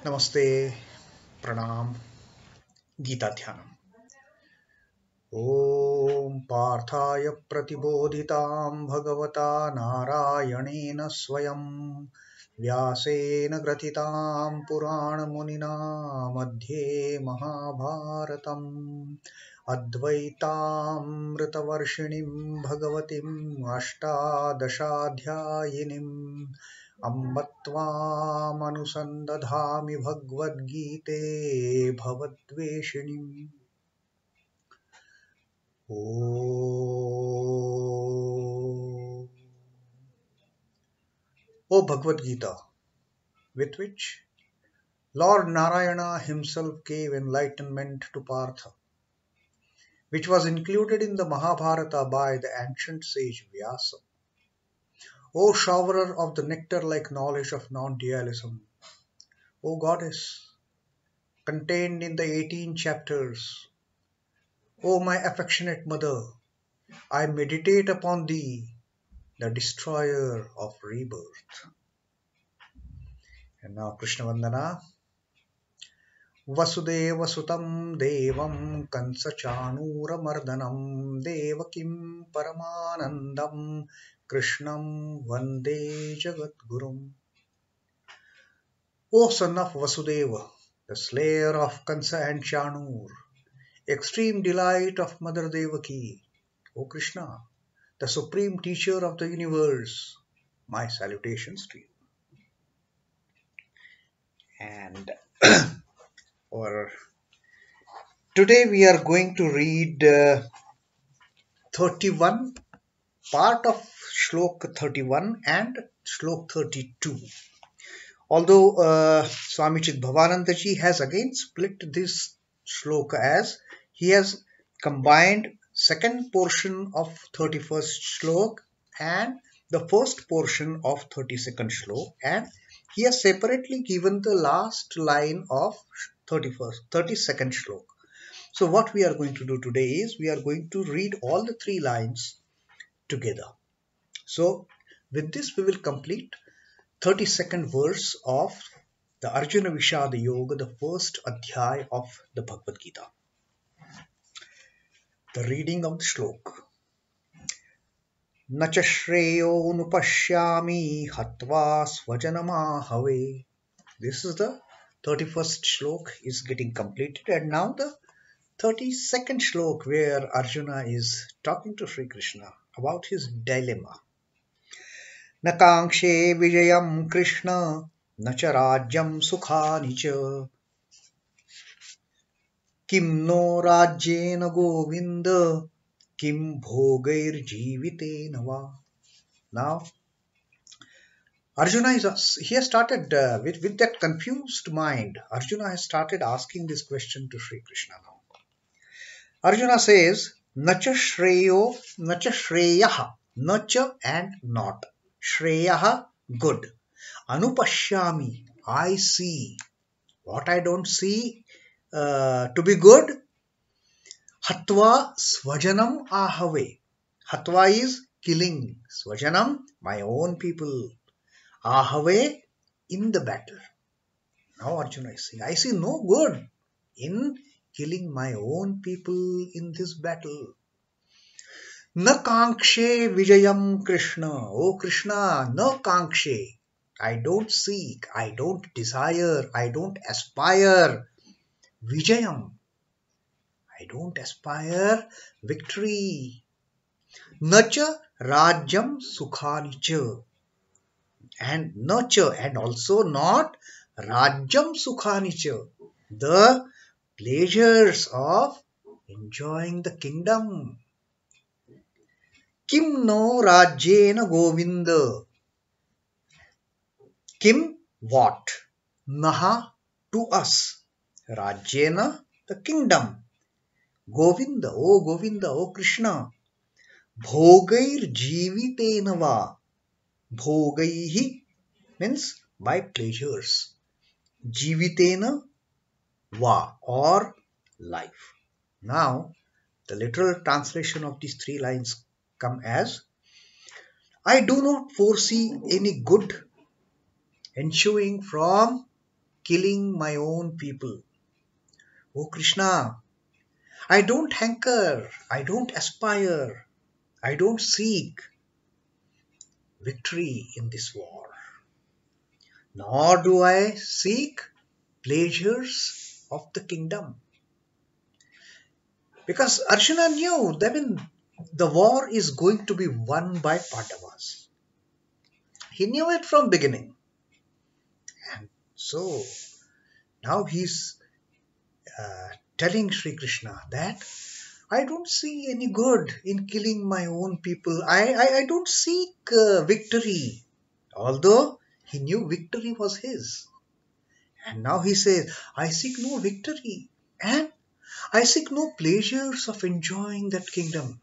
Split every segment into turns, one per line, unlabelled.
नमस्ते प्रणाम गीता ध्यानम् ॐ पार्थाय प्रतिबोधितां भगवता नारायणेन स्वयं व्यासेन ग्रथितां पुराणमुनिना मध्ये महाभारतम् अद्वैतामृतवर्षिणीं भगवतीम् अष्टादशाध्यायिनीम् अम्ब त्वामनुसन्दधामि भगवद्गीते भवद्वेषिणीम् ओ Bhagavad Gita, with which Lord Narayana himself gave enlightenment to Partha, which was included in the Mahabharata by the ancient sage Vyasa. O showerer of the nectar-like knowledge of non-dualism, O goddess, contained in the 18 chapters, O my affectionate mother, I meditate upon thee, the destroyer of rebirth. And now Krishna Vandana. वसुदेवसुतं देवं कंसचाणूरमर्दनं देवकीं परमानन्दं कृष्णं वन्दे जगद्गुरुम्. O son of Vasudeva, the slayer of Kansa and Chanur, extreme delight of Mother Devaki, O Krishna, the supreme teacher of the universe, my salutations to you. And today we are going to read 31, part of Shlok 31 and Shlok 32. Although Swami Chidbhavanandaji has again split this Shloka as he has combined second portion of 31st Shlok and the first portion of 32nd Shlok, and he has separately given the last line of 32nd Shlok. So what we are going to do today is we are going to read all the three lines together. So with this we will complete 32nd verse of the Arjuna Vishada Yoga, the first adhyay of the Bhagavad Gita. The reading of the Shlok. Nacha shreyo nupashyami hatva swajanamahave. This is the 31st Shlok is getting completed, and now the 32nd Shlok where Arjuna is talking to Sri Krishna about his dilemma. Nakankshe vijayam Krishna nacha rajyam sukhani cha kim no rajyena govinda kim bhogair jivitena va. Now Arjuna he has started with that confused mind. Arjuna has started asking this question to Sri Krishna now. Arjuna says, Nacha shreyo, nacha shreyaha, nacha and not. Shreyaha, good. Anupashyami, I see. What I don't see to be good. Hatva swajanam ahave. Hatva is killing. Swajanam, my own people. Ahave, in the battle. Now Arjuna is saying, I see no good in killing my own people in this battle. Na kankshe vijayam Krishna. Oh Krishna, na kankshe. I don't seek, I don't desire, I don't aspire vijayam. I don't aspire victory. Nacha rajyam sukhanicha. And nacha, and also not rajyam sukhanicha. The pleasures of enjoying the kingdom. Kim no rajyena govinda. Kim what? Naha to us. Rajyena the kingdom. Govinda, O Krishna. Bhogair jivitena va. Bhogaihi means by pleasures. Jivitena va or life. Now the literal translation of these three lines come as, I do not foresee any good ensuing from killing my own people. Oh Krishna, I don't hanker, I don't aspire, I don't seek victory in this war, nor do I seek pleasures of the kingdom. Because Arjuna knew that the war is going to be won by Pandavas. He knew it from beginning. And so now he's telling Sri Krishna that I don't see any good in killing my own people. I don't seek victory. Although he knew victory was his. And now he says, I seek no victory. And I seek no pleasures of enjoying that kingdom.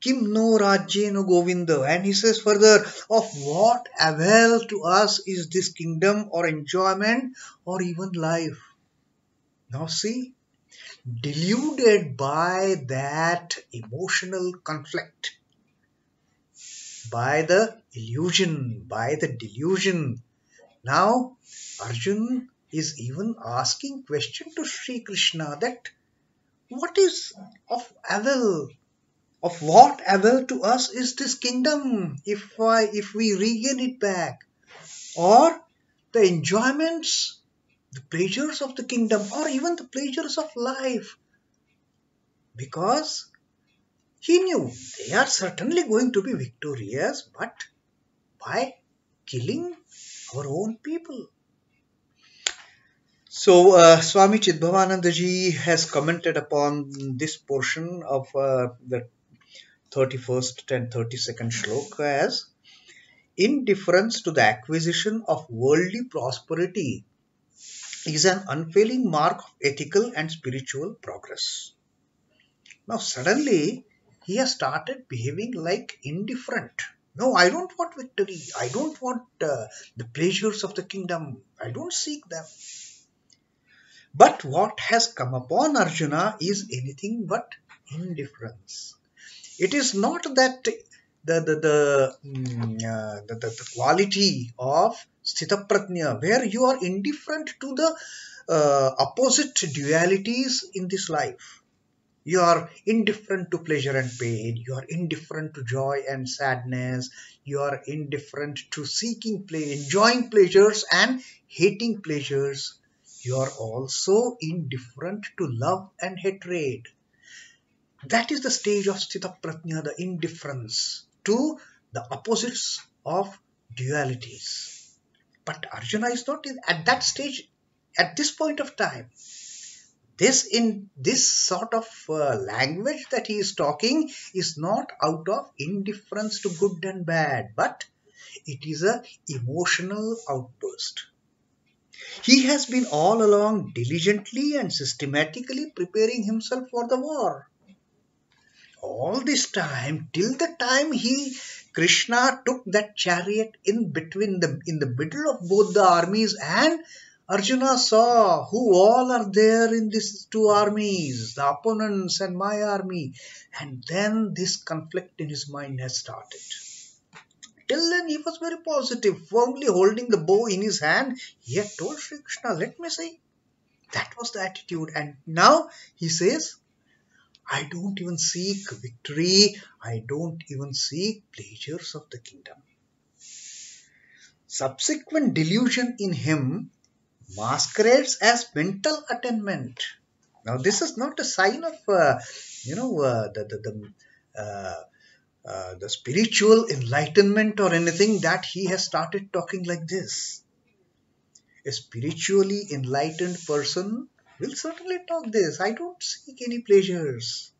Kim no Rajye no Govinda. And he says further, of what avail to us is this kingdom or enjoyment or even life? Now see, deluded by that emotional conflict, by the illusion, by the delusion. Now Arjun is even asking question to Sri Krishna that what is of avail? Of what avail to us is this kingdom if we regain it back? Or the enjoyments, the pleasures of the kingdom, or even the pleasures of life? Because he knew they are certainly going to be victorious, but by killing our own people. So Swami Chidbhavanandaji has commented upon this portion of the 31st and 32nd shloka as indifference to the acquisition of worldly prosperity is an unfailing mark of ethical and spiritual progress. Now suddenly he has started behaving like indifferent. No, I don't want victory. I don't want the pleasures of the kingdom. I don't seek them. But what has come upon Arjuna is anything but indifference. It is not that the quality of Sthita Prajna, where you are indifferent to the opposite dualities in this life. You are indifferent to pleasure and pain. You are indifferent to joy and sadness. You are indifferent to seeking enjoying pleasures and hating pleasures. You are also indifferent to love and hatred. That is the stage of Sthita Prajna, the indifference to the opposites of dualities. But Arjuna is not at that stage at this point of time. This sort of language that he is talking is not out of indifference to good and bad, but it is a emotional outburst. He has been all along diligently and systematically preparing himself for the war. All this time, till the time Krishna took that chariot in the middle of both the armies, and Arjuna saw who all are there in these two armies, the opponents and my army, and then this conflict in his mind has started. Till then he was very positive, firmly holding the bow in his hand. He had told Sri Krishna, let me see. That was the attitude, and now he says, I don't even seek victory. I don't even seek pleasures of the kingdom. Subsequent delusion in him masquerades as mental attainment. Now, this is not a sign of, the spiritual enlightenment or anything that he has started talking like this. A spiritually enlightened person will certainly talk this. I don't seek any pleasures.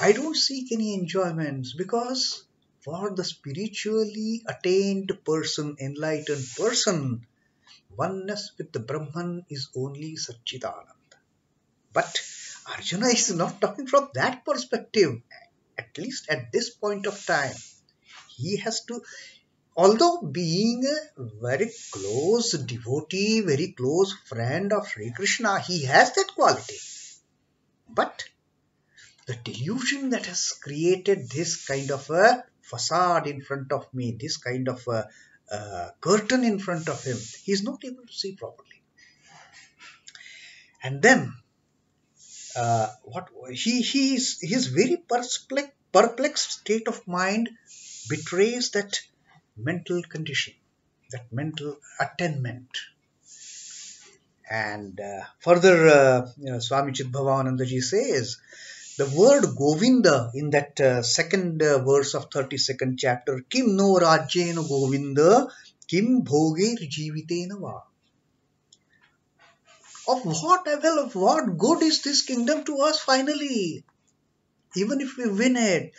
I don't seek any enjoyments, because for the spiritually attained person, enlightened person, oneness with the Brahman is only Satchidananda. But Arjuna is not talking from that perspective, at least at this point of time. He has to, although being a very close devotee, very close friend of Sri Krishna, he has that quality. But the delusion that has created this kind of a facade in front of me, this kind of a curtain in front of him. He is not able to see properly. And then what his very perplexed state of mind betrays that mental condition, that mental attainment. And further, Swami Chidbhavanandaji says, the word Govinda in that second verse of 32nd chapter, Kim no rajyena Govinda, Kim bhoge jivitena va. Of what avail, of what good is this kingdom to us finally? Even if we win it,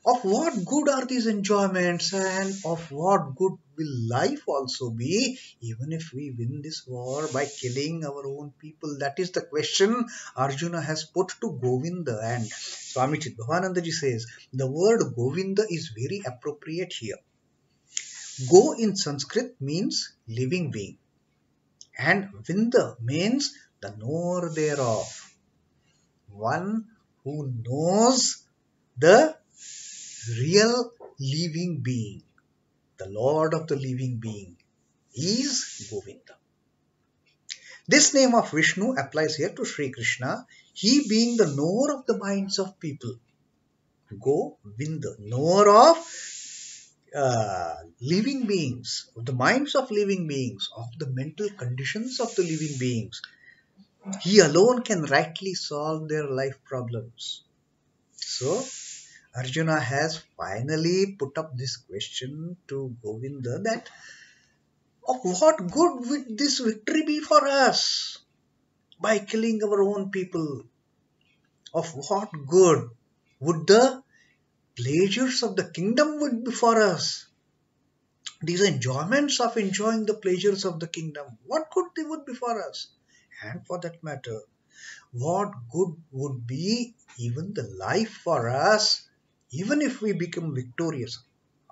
of what good are these enjoyments, and of what good will life also be even if we win this war by killing our own people? That is the question Arjuna has put to Govinda. And Swami Chidbhavanandaji says the word Govinda is very appropriate here. Go in Sanskrit means living being, and Vinda means the knower thereof, one who knows the real living being. The Lord of the living being is Govinda. This name of Vishnu applies here to Sri Krishna, he being the knower of the minds of people. Govinda, knower of living beings, of the minds of living beings, of the mental conditions of the living beings. He alone can rightly solve their life problems. So, Arjuna has finally put up this question to Govinda that of what good would this victory be for us by killing our own people? Of what good would the pleasures of the kingdom would be for us? These enjoyments of enjoying the pleasures of the kingdom, what good they would be for us? And for that matter, what good would be even the life for us, even if we become victorious?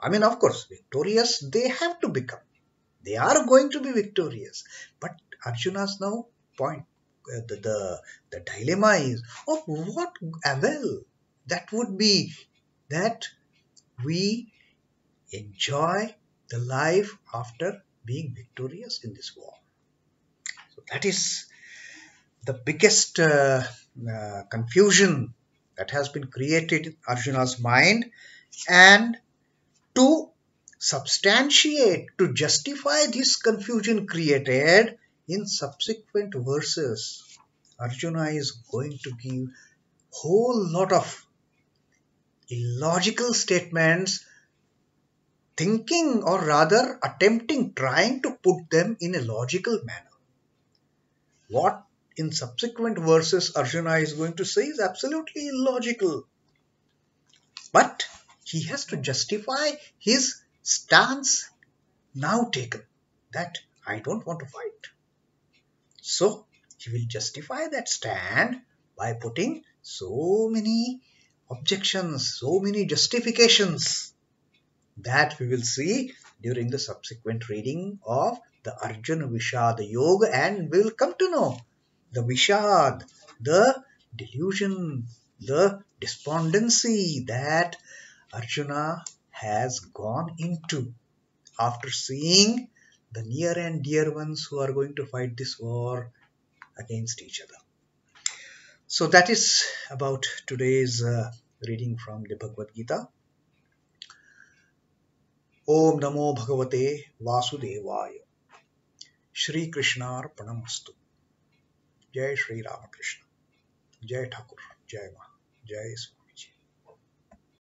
I mean, of course, victorious they have to become. They are going to be victorious. But Arjuna's now point, the dilemma is of what avail that would be that we enjoy the life after being victorious in this war. So that is the biggest confusion that has been created in Arjuna's mind. And to substantiate, to justify this confusion created in subsequent verses, Arjuna is going to give whole lot of illogical statements, thinking or rather trying to put them in a logical manner. What in subsequent verses Arjuna is going to say is absolutely illogical. But he has to justify his stance now taken, that I don't want to fight. So he will justify that stand by putting so many objections, so many justifications that we will see during the subsequent reading of the Arjuna Vishad Yoga, and we will come to know the Vishad, the delusion, the despondency that Arjuna has gone into after seeing the near and dear ones who are going to fight this war against each other. So that is about today's reading from the Bhagavad Gita. Om Namo Bhagavate Vasudevaya. Shri Krishnarpanamastu. Jai Shri Ramakrishna. Jai Thakur. Jai Ma. Jai Swa.